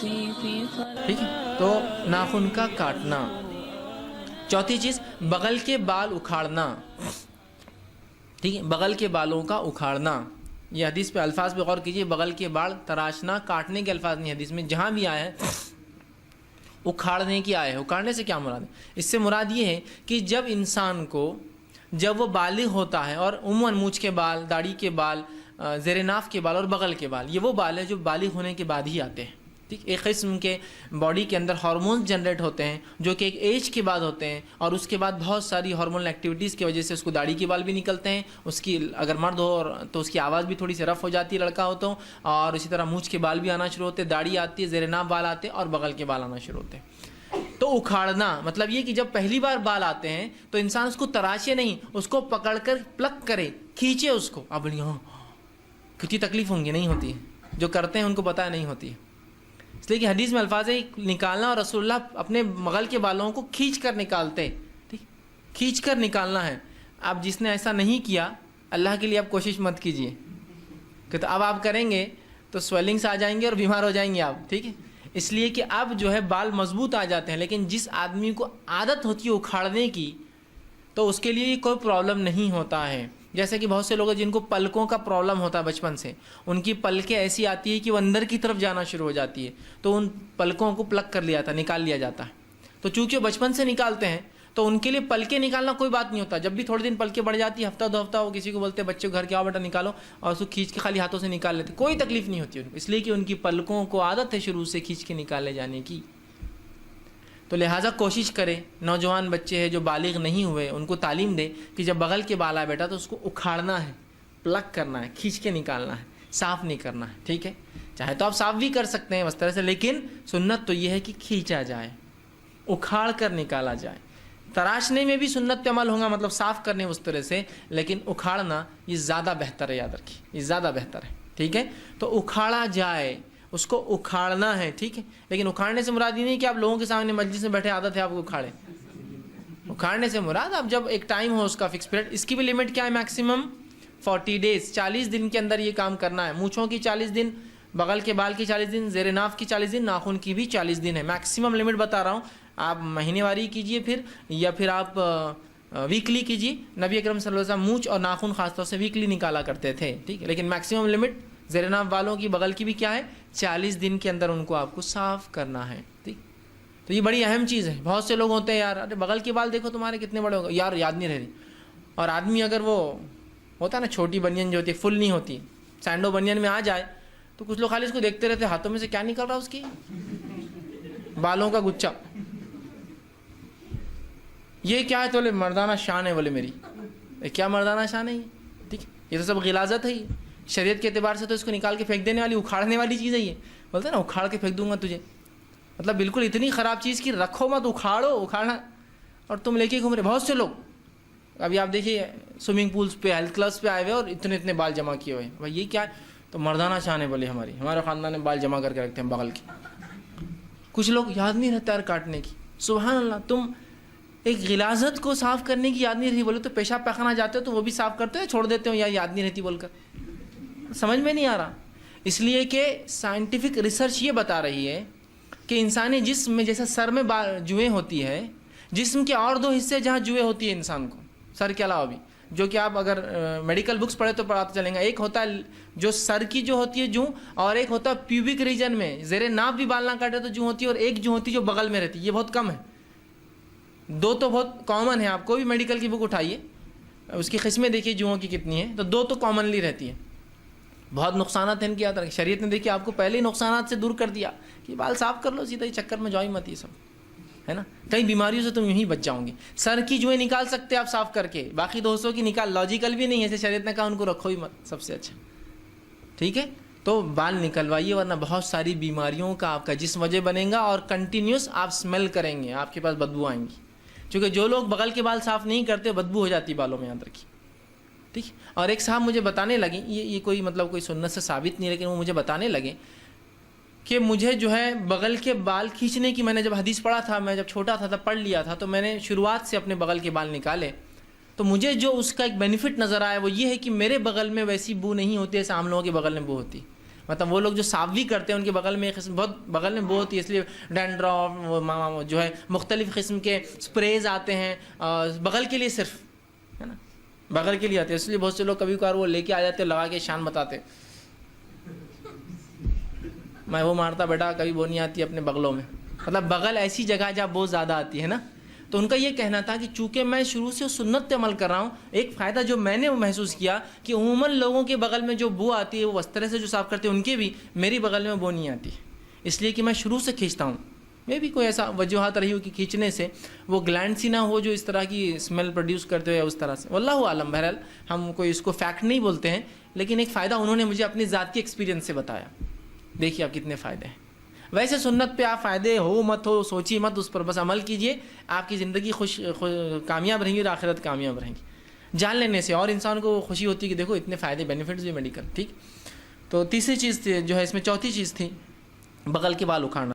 ٹھیک ہے، تو ناخن کا کاٹنا. چوتھی چیز بغل کے بال اکھاڑنا. ٹھیک ہے، بغل کے بالوں کا اکھاڑنا. یہ حدیث پہ الفاظ پہ غور کیجیے. بغل کے بال تراشنا، کاٹنے کے الفاظ نہیں حدیث میں. جہاں بھی آیا ہے اکھاڑنے کی آئے ہے. اکھاڑنے سے کیا مراد ہے؟ اس سے مراد یہ ہے کہ جب انسان کو، جب وہ بالغ ہوتا ہے، اور عموماً مونچھ کے بال، داڑھی کے بال، زیر ناف کے بال اور بغل کے بال، یہ وہ بال ہیں جو بالغ ہونے کے بعد ہی آتے ہیں. ٹھیک، ایک قسم کے باڈی کے اندر ہارمونز جنریٹ ہوتے ہیں جو کہ ایک ایج کے بعد ہوتے ہیں، اور اس کے بعد بہت ساری ہارمونل ایکٹیویٹیز کی وجہ سے اس کو داڑھی کے بال بھی نکلتے ہیں. اس کی اگر مرد ہو تو اس کی آواز بھی تھوڑی سی رف ہو جاتی ہے لڑکا ہو تو، اور اسی طرح مونچھ کے بال بھی آنا شروع ہوتے ہیں، داڑھی آتی ہے، زیر ناف بال آتے ہیں، اور بغل کے بال آنا شروع ہوتے ہیں. تو اکھاڑنا مطلب یہ کہ جب پہلی بار بال آتے ہیں تو انسان اس کو تراشے نہیں، اس کو پکڑ کر پلک کرے، کھینچے اس کو. اب کتنی تکلیف ہوں گی، نہیں ہوتی ہے. جو کرتے ہیں ان کو پتہ نہیں ہوتی ہے. اس لیے کہ حدیث میں الفاظ ہے نکالنا، اور رسول اللہ اپنے بغل کے بالوں کو کھینچ کر نکالتے. ٹھیک، کھینچ کر نکالنا ہے. اب جس نے ایسا نہیں کیا، اللہ کے لیے آپ کوشش مت کیجیے کہ تو اب آپ کریں گے تو سویلنگس آ جائیں گے اور بیمار ہو جائیں گے آپ. ٹھیک ہے، اس لیے کہ اب جو ہے بال مضبوط آ جاتے ہیں. لیکن جس آدمی کو عادت ہوتی ہے اکھاڑنے کی تو اس کے لیے کوئی پرابلم نہیں ہوتا ہے. جیسے کہ بہت سے لوگ ہیں جن کو پلکوں کا پرابلم ہوتا ہے بچپن سے، ان کی پلکیں ایسی آتی ہے کہ وہ اندر کی طرف جانا شروع ہو جاتی ہے، تو ان پلکوں کو پلک کر لیا تھا، نکال لیا جاتا ہے. تو چونکہ وہ بچپن سے نکالتے ہیں تو ان کے لیے پلکیں نکالنا کوئی بات نہیں ہوتا. جب بھی تھوڑے دن پلکیں بڑھ جاتی ہے، ہفتہ دو ہفتہ، وہ کسی کو بولتے ہیں بچے کو گھر کے آؤ بیٹا نکالو، اور اس کو کھینچ کے خالی ہاتھوں سے نکال لیتے، کوئی تکلیف نہیں ہوتی ان کو، اس لیے کہ ان کی پلکوں کو عادت ہے شروع سے کھینچ کے نکالے جانے کی. تو لہٰذا کوشش کرے، نوجوان بچے ہیں جو بالغ نہیں ہوئے ان کو تعلیم دے کہ جب بغل کے بال آئے بیٹا تو اس کو اکھاڑنا ہے، پلک کرنا ہے، کھینچ کے نکالنا ہے، صاف نہیں کرنا ہے. ٹھیک ہے، چاہے تو آپ صاف بھی کر سکتے ہیں اس طرح سے، لیکن سنت تو یہ ہے کہ کھینچا جائے، اکھاڑ کر نکالا جائے. تراشنے میں بھی سنت پہ عمل ہوگا، مطلب صاف کرنے اس طرح سے، لیکن اکھاڑنا یہ زیادہ بہتر ہے. یاد رکھیے، یہ زیادہ بہتر ہے. ٹھیک ہے، تو اکھاڑا جائے، اس کو اکھاڑنا ہے. ٹھیک ہے، لیکن اکھاڑنے سے مراد یہ نہیں کہ آپ لوگوں کے سامنے مجلس میں بیٹھے عادت ہے آپ کو اکھاڑے. اکھاڑنے سے مراد آپ جب ایک ٹائم ہو اس کا فکس پیریڈ. اس کی بھی لمٹ کیا ہے؟ میکسیمم 40 days، 40 دن کے اندر یہ کام کرنا ہے. مونچھوں کی 40 دن، بغل کے بال کی 40 دن، زیر ناف کی 40 دن، ناخن کی بھی 40 دن ہے. میکسیمم لمٹ بتا رہا ہوں. آپ مہینے واری کیجئے پھر، یا پھر آپ ویکلی کیجئے. نبی اکرم صلی اللہ علیہ وسلم مونچھ اور ناخن خاص طور سے ویکلی نکالا کرتے تھے. ٹھیک ہے، لیکن میکسیمم لمٹ زیر ناف بالوں کی، بغل کی بھی کیا ہے؟ 40 دن کے اندر ان کو آپ کو صاف کرنا ہے. ٹھیک، تو یہ بڑی اہم چیز ہے. بہت سے لوگ ہوتے ہیں یار ارے بغل کے بال دیکھو تمہارے کتنے بڑے ہو گئے، یار یاد نہیں رہ رہی. اور آدمی اگر وہ ہوتا ہے نا چھوٹی بنین جو ہوتی ہے، فل نہیں ہوتی، سینڈو بنین میں آ جائے تو کچھ لوگ خالی اس کو دیکھتے رہتے، ہاتھوں میں سے کیا نکل رہا اس کی؟ بالوں کا گچھا. یہ کیا ہے؟ تو بولے مردانہ شان ہے. بولے میری کیا مردانہ شان ہے یہ؟ ٹھیک، یہ تو سب غلاظت ہے. یہ شریعت کے اعتبار سے تو اس کو نکال کے پھینک دینے والی، اکھاڑنے والی چیز ہے. یہ بولتے ہیں نا اکھاڑ کے پھینک دوں گا تجھے، مطلب بالکل اتنی خراب چیز کی رکھو مت، اکھاڑو، اکھاڑنا اور تم لے کے گھوم رہے. بہت سے لوگ ابھی آپ دیکھیے سوئمنگ پولس پہ، ہیلتھ کلبس پہ آئے ہوئے اور اتنے اتنے بال جمع کیے ہوئے. بھائی یہ کیا ہے؟ تو مردانہ شان ہے. بولے ہمارے خاندان میں بال جمع کر کے رکھتے ہیں بغل کی. کچھ لوگ یاد نہیں رہتا یار کاٹنے کی. سبحان اللہ، تم ایک غلاظت کو صاف کرنے کی یاد نہیں رہی. بولے تو پیشاب پیخانہ جاتے ہو تو وہ بھی صاف کرتے ہو، چھوڑ دیتے ہو یا یاد نہیں رہتی بول کر؟ سمجھ میں نہیں آ رہا. اس لیے کہ سائنٹیفک ریسرچ یہ بتا رہی ہے کہ انسانی جسم میں جیسے سر میں جوئیں ہوتی ہے، جسم کے اور دو حصے جہاں جوئیں ہوتی ہے انسان کو، سر کے علاوہ بھی، جو کہ آپ اگر میڈیکل بکس پڑھے تو پڑھاتے چلیں گا. ایک ہوتا ہے جو سر کی جو ہوتی ہے جوں، اور ایک ہوتا ہے پیوبک ریجن میں، زیر ناف بھی بال نہ کاٹے تو جوں ہوتی ہے، اور ایک جو ہوتی ہے جو بغل میں رہتی ہے. یہ بہت کم ہے. دو تو بہت کامن ہے. آپ کوئی بھی میڈیکل کی بک اٹھائیے، اس کی قسمیں دیکھیے جوؤں کی کتنی ہیں، تو دو تو کامنلی رہتی ہے. بہت نقصانات ہیں ان کی. شریعت نے دیکھیے آپ کو پہلے ہی نقصانات سے دور کر دیا کہ بال صاف کر لو، سیدھا ہی چکر میں جاؤ مت. یہ سب ہے نا، کئی بیماریوں سے تم یوں ہی بچ جاؤں گے. سر کی جوئیں نکال سکتے آپ صاف کر کے، باقی دوستوں کی نکال، لاجیکل بھی نہیں ہے، ایسے شریعت نے کہا ان کو رکھو ہی مت، سب سے اچھا. ٹھیک ہے، تو بال نکلوائیے، ورنہ بہت ساری بیماریوں کا آپ کا جسم وجہ بنے گا، اور کنٹینیوس آپ اسمیل کریں گے، آپ کے پاس بدبو آئیں گی. چونکہ جو لوگ بغل کے بال صاف نہیں کرتے بدبو ہو جاتی بالوں میں، یاد رکھیے. ٹھیک. اور ایک صاحب مجھے بتانے لگے، یہ کوئی مطلب کوئی سنت سے ثابت نہیں، لیکن وہ مجھے بتانے لگے کہ مجھے جو ہے بغل کے بال کھینچنے کی، میں نے جب حدیث پڑھا تھا، میں جب چھوٹا تھا تب پڑھ لیا تھا، تو میں نے شروعات سے اپنے بغل کے بال نکالے. تو مجھے جو اس کا ایک بینیفٹ نظر آیا وہ یہ ہے کہ میرے بغل میں ویسی بو نہیں ہوتی جیسے عام لوگوں کے بغل میں بو ہوتی. مطلب وہ لوگ جو صاف بھی کرتے ہیں ان کے بغل میں ایک قسم بہت بغل میں بہت ہی، اس لیے ڈینڈرف جو ہے مختلف قسم کے اسپریز آتے ہیں بغل کے لیے صرف، ہے نا، بغل کے لیے آتے ہیں، اس لیے بہت سے لوگ کبھی کبھار وہ لے کے آ جاتے ہیں، لگا کے شان بتاتے، میں وہ مارتا بیٹا کبھی وہ نہیں آتی اپنے بغلوں میں، مطلب بغل ایسی جگہ جہاں بہت زیادہ آتی ہے نا. تو ان کا یہ کہنا تھا کہ چونکہ میں شروع سے سنت پہ عمل کر رہا ہوں، ایک فائدہ جو میں نے محسوس کیا کہ عموماً لوگوں کے بغل میں جو بو آتی ہے وہ اس طرح سے جو صاف کرتے ہیں ان کے بھی میری بغل میں بو نہیں آتی، اس لیے کہ میں شروع سے کھینچتا ہوں. میں بھی کوئی ایسا وجوہات رہی ہو کہ کھینچنے سے وہ گلینڈ سی نہ ہو جو اس طرح کی اسمیل پروڈیوس کرتے ہوئے اس طرح سے، واللہ عالم. بہرحال ہم کوئی اس کو فیکٹ نہیں بولتے ہیں، لیکن ایک فائدہ انہوں نے مجھے اپنی ذات کے ایکسپیرینس سے بتایا. دیکھیے آپ کتنے فائدے ہیں. ویسے سنت پہ آپ فائدے ہو مت ہو سوچیے مت، اس پر بس عمل کیجئے، آپ کی زندگی کامیاب رہیں گی اور آخرت کامیاب رہیں گی. جان لینے سے اور انسان کو خوشی ہوتی ہے کہ دیکھو اتنے فائدے بینیفٹس بھی میڈیکل. ٹھیک، تو تیسری چیز جو ہے اس میں چوتھی چیز تھی بغل کے بال اکھاڑنا.